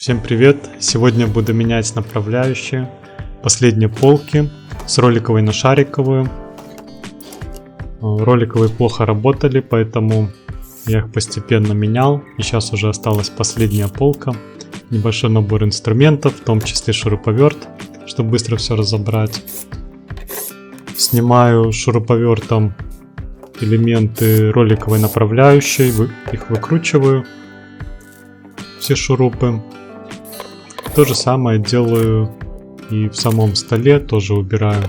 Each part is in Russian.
Всем привет! Сегодня буду менять направляющие последние полки с роликовой на шариковую. Роликовые плохо работали, поэтому я их постепенно менял. И сейчас уже осталась последняя полка. Небольшой набор инструментов, в том числе шуруповерт, чтобы быстро все разобрать. Снимаю шуруповертом элементы роликовой направляющей, их выкручиваю, все шурупы. То же самое делаю и в самом столе, тоже убираю,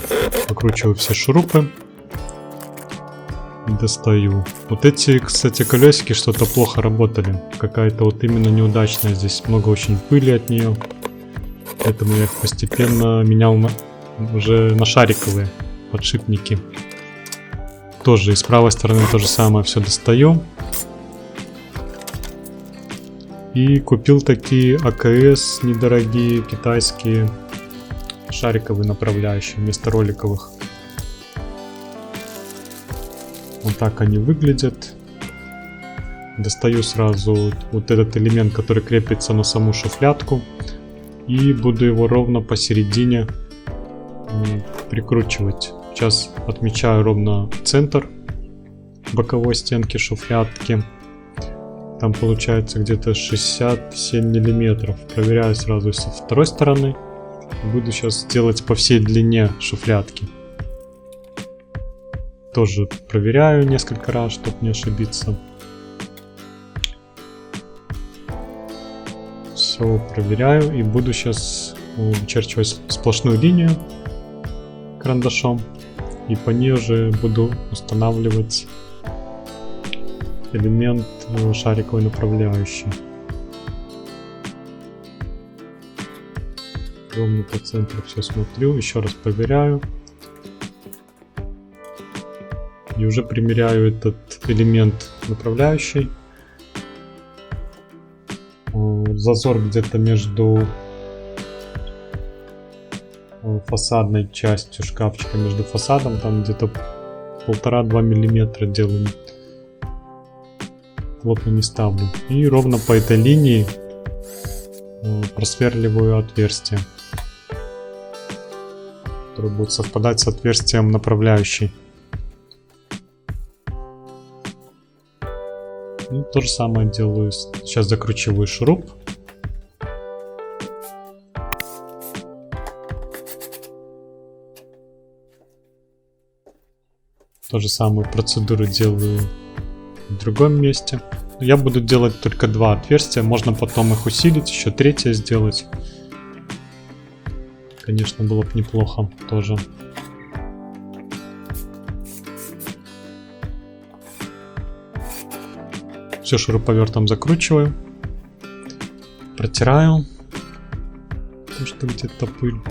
выкручиваю все шурупы, достаю. Вот эти, кстати, колесики что-то плохо работали, какая-то вот именно неудачная, здесь много очень пыли от нее, поэтому я их постепенно менял уже на шариковые подшипники. Тоже и с правой стороны то же самое все достаю. И купил такие АКС недорогие, китайские, шариковые направляющие вместо роликовых. Вот так они выглядят. Достаю сразу вот этот элемент, который крепится на саму шуфлядку. И буду его ровно посередине прикручивать. Сейчас отмечаю ровно центр боковой стенки шуфлядки. Там получается где-то 67 миллиметров. Проверяю сразу со второй стороны. Буду сейчас делать по всей длине шуфлядки. Тоже проверяю несколько раз, чтобы не ошибиться. Все проверяю и буду сейчас вычерчивать сплошную линию карандашом. И по ней уже буду устанавливать элемент шариковой направляющей. Ровно по центру все смотрю, еще раз проверяю. И уже примеряю этот элемент направляющей. Зазор где-то между фасадной частью шкафчика, между фасадом, там где-то 1,5-2 миллиметра делаю. Плотно не ставлю. И ровно по этой линии просверливаю отверстие, которое будет совпадать с отверстием направляющей. И то же самое делаю. Сейчас закручиваю шуруп. То же самую процедуру делаю в другом месте. Я буду делать только два отверстия, можно потом их усилить, еще третье сделать. Конечно, было бы неплохо тоже. Все шуруповертом закручиваю, протираю, потому что где-то пыль.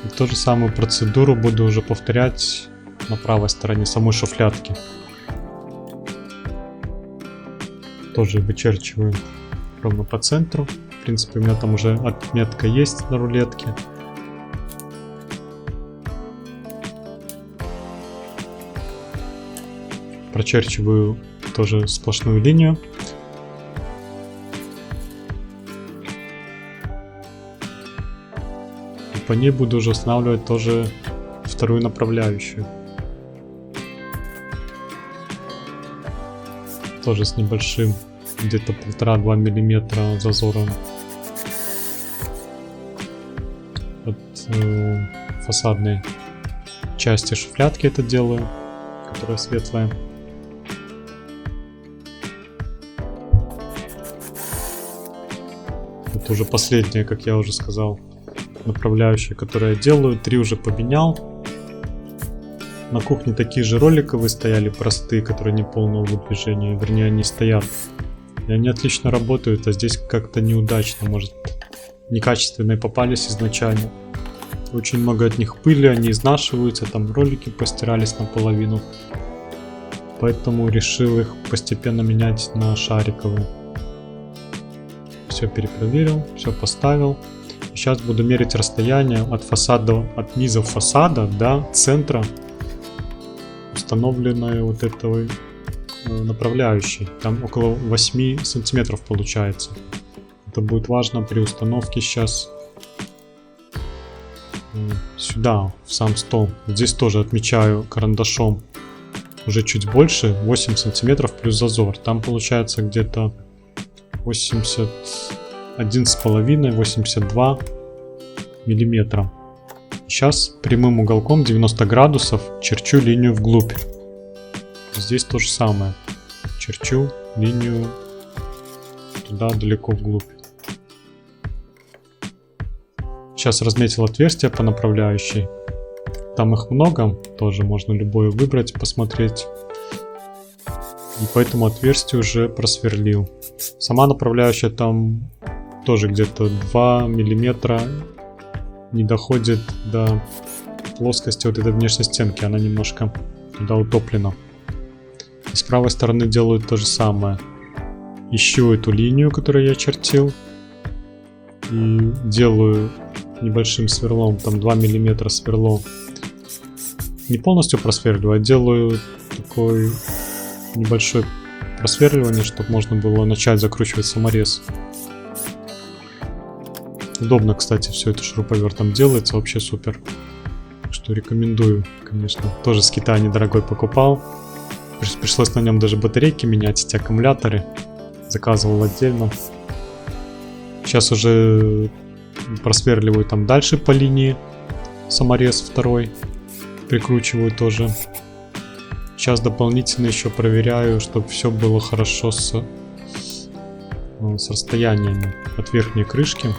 И ту же самую процедуру буду уже повторять на правой стороне самой шуфлядки. Тоже вычерчиваю ровно по центру. В принципе, у меня там уже отметка есть на рулетке. Прочерчиваю тоже сплошную линию. И по ней буду уже устанавливать тоже вторую направляющую. Тоже с небольшим, где-то 1,5-2 миллиметра зазором от фасадной части шуфлядки это делаю, которая светлая. Это уже последняя, как я уже сказал, направляющая, которую я делаю. 3 уже поменял. На кухне такие же роликовые стояли, простые, которые не полного выдвижения, вернее они стоят. И они отлично работают, а здесь как-то неудачно, может некачественные попались изначально. Очень много от них пыли, они изнашиваются, там ролики постирались наполовину. Поэтому решил их постепенно менять на шариковые. Все перепроверил, все поставил. Сейчас буду мерить расстояние от фасада, от низа фасада до центра установленной вот этой направляющей. Там около 8 сантиметров получается. Это будет важно при установке сейчас сюда, в сам стол. Здесь тоже отмечаю карандашом уже чуть больше, 8 сантиметров плюс зазор. Там получается где-то 81,5-82 миллиметра. Сейчас прямым уголком 90 градусов черчу линию вглубь. Здесь то же самое. Черчу линию туда далеко вглубь. Сейчас разметил отверстия по направляющей. Там их много, тоже можно любое выбрать, посмотреть. И по этому отверстию уже просверлил. Сама направляющая там тоже где-то 2 миллиметра не доходит до плоскости вот этой внешней стенки. Она немножко туда утоплена. И с правой стороны делаю то же самое. Ищу эту линию, которую я чертил. И делаю небольшим сверлом, там 2 миллиметра сверло. Не полностью просверливаю, а делаю такой небольшое просверливание, чтобы можно было начать закручивать саморез. Удобно, кстати, все это шуруповертом делается, вообще супер. Так что рекомендую, конечно. Тоже с Китая недорогой покупал. Пришлось на нем даже батарейки менять, эти аккумуляторы. Заказывал отдельно. Сейчас уже просверливаю там дальше по линии. Саморез второй. Прикручиваю тоже. Сейчас дополнительно еще проверяю, чтобы все было хорошо с расстояниями от верхней крышки.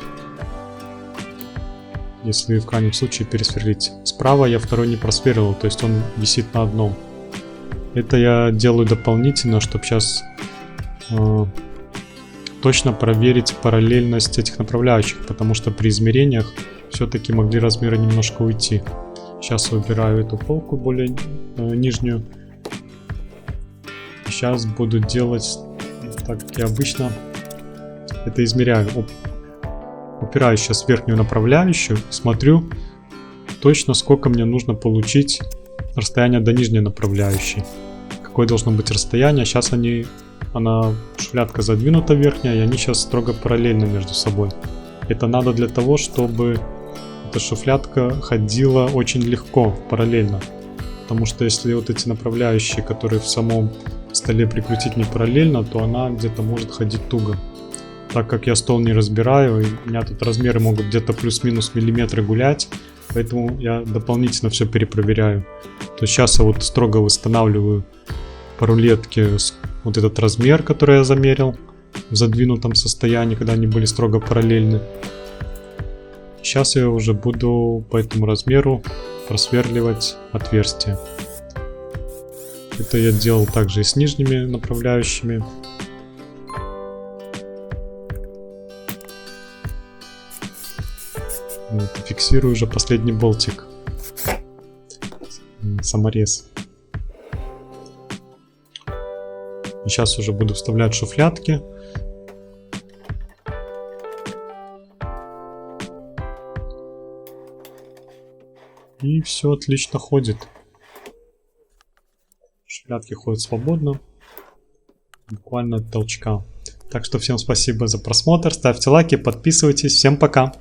Если в крайнем случае пересверлить. Справа я второй не просверлил, то есть он висит на одном. Это я делаю дополнительно, чтобы сейчас точно проверить параллельность этих направляющих, потому что при измерениях все-таки могли размеры немножко уйти. Сейчас выбираю эту полку более нижнюю. Сейчас буду делать так, как я обычно это измеряю. Упираю сейчас в верхнюю направляющую, смотрю точно, сколько мне нужно получить расстояние до нижней направляющей. Какое должно быть расстояние. Сейчас она шуфлядка задвинута верхняя, и они сейчас строго параллельны между собой. Это надо для того, чтобы эта шуфлядка ходила очень легко, параллельно. Потому что если вот эти направляющие, которые в самом столе прикрутить не параллельно, то она где-то может ходить туго. Так как я стол не разбираю, и у меня тут размеры могут где-то плюс-минус миллиметры гулять, поэтому я дополнительно все перепроверяю. То есть сейчас я вот строго восстанавливаю по рулетке вот этот размер, который я замерил в задвинутом состоянии, когда они были строго параллельны. Сейчас я уже буду по этому размеру просверливать отверстия. Это я делал также и с нижними направляющими. Вот, фиксирую уже последний болтик. Саморез. И сейчас уже буду вставлять шуфлядки. И все отлично ходит. Шуфлядки ходят свободно. Буквально от толчка. Так что всем спасибо за просмотр. Ставьте лайки, подписывайтесь. Всем пока.